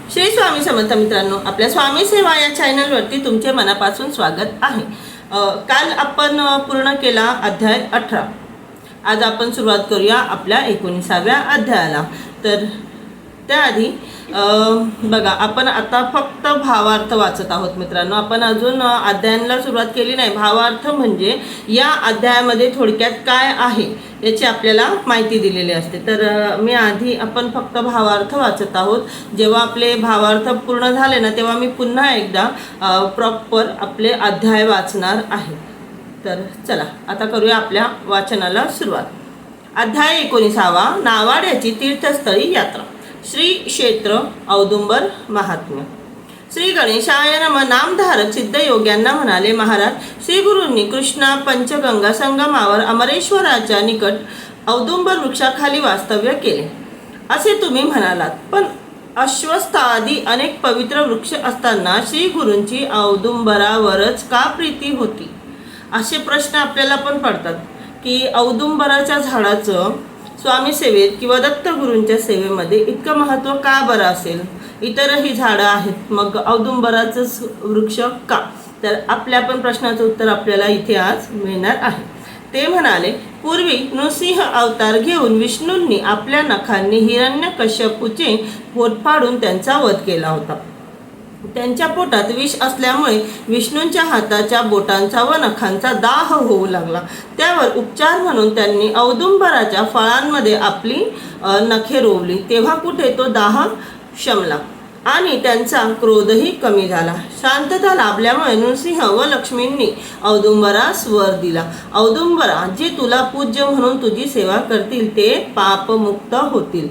श्री स्वामी समर्थ मित्रांनो, आपल्या स्वामी सेवा या चॅनलवरती तुमचे मनापासून स्वागत आहे। काल आपण पूर्ण केला अध्याय 18। आज आपण सुरुवात करूया आपल्या 19व्या अध्यायाला। तर त्याआधी बघा, आपण आता फक्त भावार्थ वाचत आहोत मित्रांनो। आपण अजून अध्यायाला सुरुवात केली नाही। भावार्थ म्हणजे या अध्यायामध्ये थोडक्यात काय आहे याची आपल्याला माहिती दिलेली असते। तर आपण फक्त भावार्थ वाचत आहोत। जेव्हा आपले भावार्थ पूर्ण झाले ना, तेव्हा मी पुन्हा एकदा प्रॉपर आपले अध्याय वाचणार आहे। तर चला आता करूया आपल्या वाचनाला सुरुवात। अध्याय 19, नावाड्याची तीर्थस्थळी यात्रा। श्री क्षेत्र औदुंबर महात्म्य। श्री गणेशाय नमः। नामधारक सिद्धयोग्यांना म्हणाले, महाराज, श्री गुरूंनी कृष्णा पंचगंगा संगमावर अमरेश्वराच्या निकट औदुंबर वृक्षाखाली वास्तव्य केले असे तुम्ही म्हणालात, पण अश्वस्थ आदी अनेक पवित्र वृक्ष असताना श्री गुरूंची औदुंबरावरच का प्रीती होती? असे प्रश्न आपल्याला पण पडतात की औदुंबराच्या झाडाचं स्वामी सेवेत किंवा दत्तगुरूंच्या सेवेमध्ये इतकं महत्त्व का बरं असेल? इतरही झाडं आहेत, मग औदुंबराचंच वृक्ष का? तर आपल्या पण प्रश्नाचं उत्तर आपल्याला इथे आज मिळणार आहे। ते म्हणाले, पूर्वी नृसिंह अवतार घेऊन विष्णूंनी आपल्या नखांनी हिरण्यकश्यपूचे पोट फाडून त्यांचा वध केला होता। त्यांच्या पोटात विष असल्यामुळे विष्णूंच्या हाताच्या बोटांचा व नखांचा दाह होऊ लागला। त्यावर उपचार म्हणून त्यांनी औदुंबराच्या फळांमध्ये आपली नखे रोवली, तेव्हा कुठे तो दाह शमला आणि त्यांचा क्रोधही कमी झाला। शांतता लाभल्यामुळे नृसिंह व लक्ष्मींनी औदुंबरास वर दिला, औदुंबरा, जे तुला पूज्य म्हणून तुझी सेवा करतील ते पापमुक्त होतील,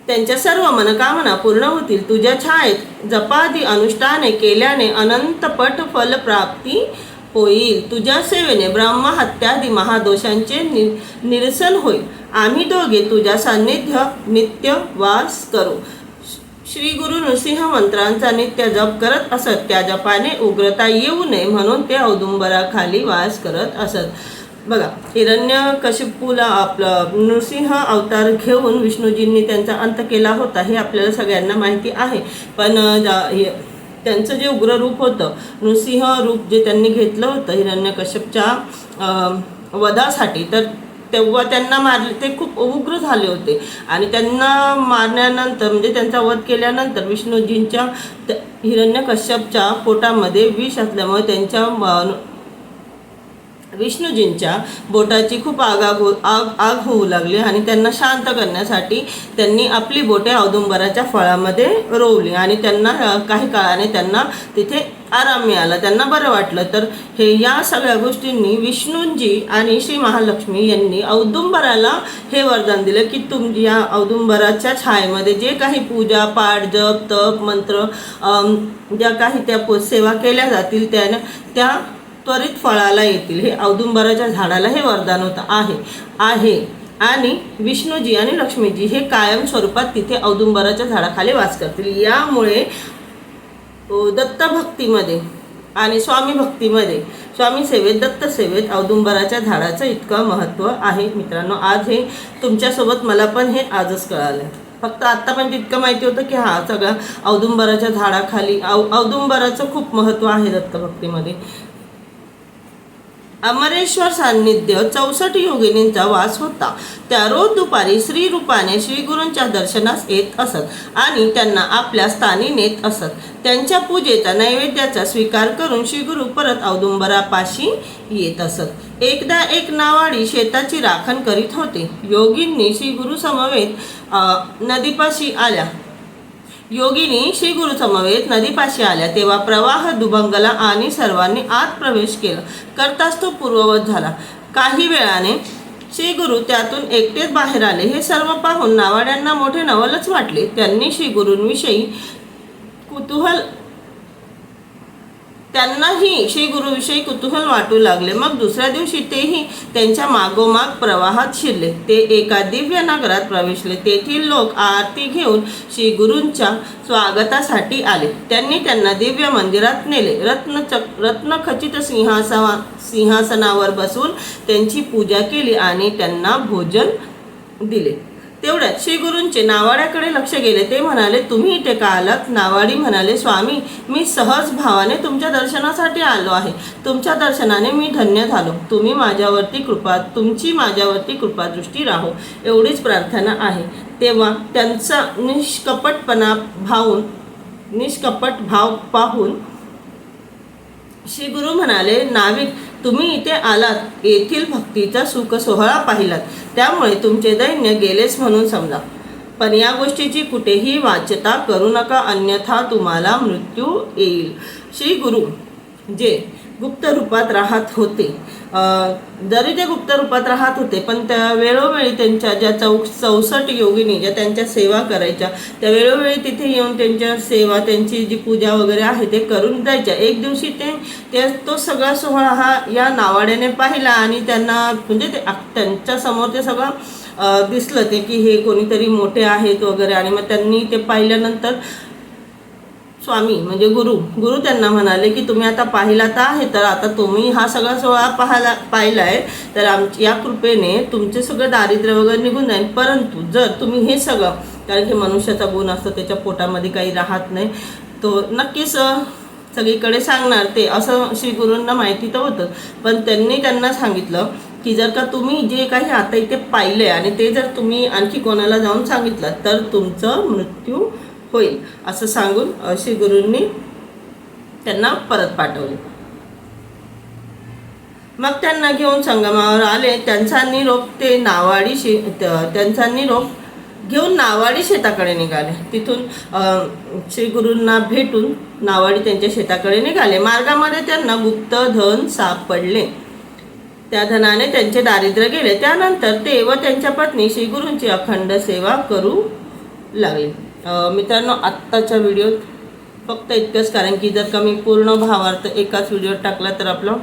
त्यांच्या सर्व मनकामना पूर्ण होतील। तुझ्या छायेत जपादी अनुष्ठाने केल्याने अनंतपट फलप्राप्ती होईल। तुझ्या सेवेने ब्रह्महत्यादी महादोषांचे निरसन होईल। आम्ही दोघे तुझ्या सान्निध्य नित्य वास करू। श्री गुरु नृसिंह मंत्रांचा नित्य जप करत असत। त्या जपाने उग्रता येऊ नये म्हणून ते औदुंबराखाली वास करत असत। बघा, हिरण्यकशिपूला आपलं नृसिंह अवतार घेऊन विष्णूजींनी त्यांचा अंत केला होता, हे आपल्याला सगळ्यांना माहिती आहे। पण त्यांचं जे उग्र रूप होतं, नृसिंह रूप जे त्यांनी घेतलं होतं हिरण्यकश्यपच्या वधासाठी, तर तेव्हा त्यांना मारले, ते खूप उग्र झाले होते आणि त्यांना मारण्यानंतर म्हणजे त्यांचा वध केल्यानंतर विष्णूजींच्या हिरण्यकश्यपच्या पोटामध्ये विष असल्यामुळे त्यांच्या विष्णूजींच्या बोटाची खूप आग होऊ लागली आणि त्यांना शांत करण्यासाठी त्यांनी आपली बोटे औदुंबराच्या फळामध्ये रोवली आणि त्यांना काही काळाने त्यांना तिथे आराम मिळाला, त्यांना बरं वाटलं। तर या सगळ्या गोष्टींनी विष्णूंजी आणि श्री महालक्ष्मी यांनी औदुंबराला हे वरदान दिलं की या औदुंबराच्या छायेमध्ये जे काही पूजा पाठ जप तप मंत्र ज्या काही त्या सेवा केल्या जातील त्या त्वरित फळाला येतील। हे औदुंबराच्या झाडाला हे वरदान होतं आहे आणि विष्णूजी आणि लक्ष्मीजी हे कायम स्वरूपात तिथे औदुंबराच्या झाडाखाली वास करतील। यामुळे दत्त भक्तीमध्ये आणि स्वामी भक्तीमध्ये, स्वामी सेवेत, दत्त सेवेत औदुंबराच्या झाडाचं इतकं महत्त्व आहे मित्रांनो। आज हे तुमच्यासोबत मला पण हे आजच कळालं। फक्त आत्ता पण तितकं माहिती होतं की हा सगळा औदुंबराच्या झाडाखाली औदुंबराचं खूप महत्त्व आहे दत्त भक्तीमध्ये। अमरेश्वर सान्निध्य 64 योगिनींचा वास होता। त्या रोज दुपारी श्री रूपाने श्री गुरूंच्या दर्शनास येत असत आणि त्यांना आपल्या स्थानी नेत असत। त्यांच्या पूजेचा नैवेद्याचा स्वीकार करून श्री गुरु परत औदुंबरापाशी येत असत। एकदा एक नावाडी शेताची राखण करीत होते। योगिनी श्री गुरु समवेत नदीपाशी आल्या तेव्हा प्रवाह दुभंगला आणि सर्वांनी आत प्रवेश केला करताच तो पूर्ववत झाला। काही वेळाने श्री गुरु त्यातून एकटेच बाहेर आले। हे सर्व पाहून नावाड्यांना मोठे नवलच वाटले। त्यांनी श्री गुरूंविषयी कुतूहल वाटू लागले। मग दुसऱ्या दिवशी तेही त्यांच्या मागोमाग प्रवाहात शिरले। ते एका दिव्य नगरात प्रवेशले। तेथील लोक आरती घेऊन श्री गुरूंच्या स्वागतासाठी आले। त्यांनी त्यांना दिव्य मंदिरात नेले। रत्नखचित सिंहासनावर बसून त्यांची पूजा केली आणि त्यांना भोजन दिले। तेवढ्यात श्री गुरूंचे नावाड्याकडे लक्ष गेले. ते म्हणाले, तुम्ही इथे का आलात? नावाडी म्हणाले, स्वामी, मी सहज भावाने तुमच्या दर्शनासाठी आलो आहे. तुमच्या दर्शनाने मी धन्य झालो. तुमची माझ्यावरती कृपादृष्टी राहो, एवढीच प्रार्थना आहे. तेव्हा त्यांचा निष्कपट भाव पाहून श्री गुरु म्हणाले, नाविक, तुम्ही इथे आलात, येथील भक्तीचा सुख सोहळा पाहिलात, त्यामुळे तुमचे दैन्य गेलेच म्हणून समजा. पण या गोष्टीची कुठेही वाच्यता करू नका, अन्यथा तुम्हाला मृत्यू येईल. श्री गुरु जे गुप्त रूपात राहत होते, जरी ते गुप्त रूपात राहत होते, पण त्या वेळोवेळी त्यांच्या ज्या 64 योगिनी ज्या त्यांच्या सेवा करायच्या, त्या वेळोवेळी तिथे येऊन त्यांच्या सेवा, त्यांची जी पूजा वगैरे आहे ते करून जायच्या. एक दिवशी तो सगळा सोहळा हा या नावाड्याने पाहिला आणि त्यांना म्हणजे त्यांच्या समोर ते सगळं दिसलं ते की हे कोणीतरी मोठे आहेत वगैरे. आणि मग त्यांनी ते पाहिल्यानंतर स्वामी म्हणजे गुरु त्यांना म्हणाले की तुम्ही आता पाहिला तर आहे, तर आता तुम्ही हा सगळा सोहळा पाहिला आहे, तर या कृपेने तुमचे सगळं दारिद्र्य वगैरे निघून जाईल. परंतु जर तुम्ही हे सगळं, कारण की मनुष्याचा गुण असतो, त्याच्या पोटामध्ये काही राहत नाही, तो नक्कीच सगळीकडे सांगणार ते, असं श्री गुरूंना माहिती तर होतं. पण त्यांना सांगितलं की जर का तुम्ही जे काही आता इथे पाहिले आणि ते जर तुम्ही आणखी कोणाला जाऊन सांगितलं तर तुमचं मृत्यू होईल, असं सांगून श्री गुरूंनी त्यांना परत पाठवले. मग त्यांना घेऊन संगमावर आले. त्यांचा निरोप घेऊन नावाडी शेताकडे निघाले. तिथून श्री गुरूंना भेटून नावाडी त्यांच्या शेताकडे निघाले. मार्गामध्ये त्यांना गुप्त धन सापडले. त्या धनाने त्यांचे दारिद्र्य गेले. त्यानंतर ते व त्यांच्या पत्नी श्री गुरूंची अखंड सेवा करू लागले. मित्रांनो, आत्ताच्या व्हिडिओत फक्त इतकंच, कारण की जर का मी पूर्ण भावार्थ एकाच व्हिडिओत टाकला तर आपलं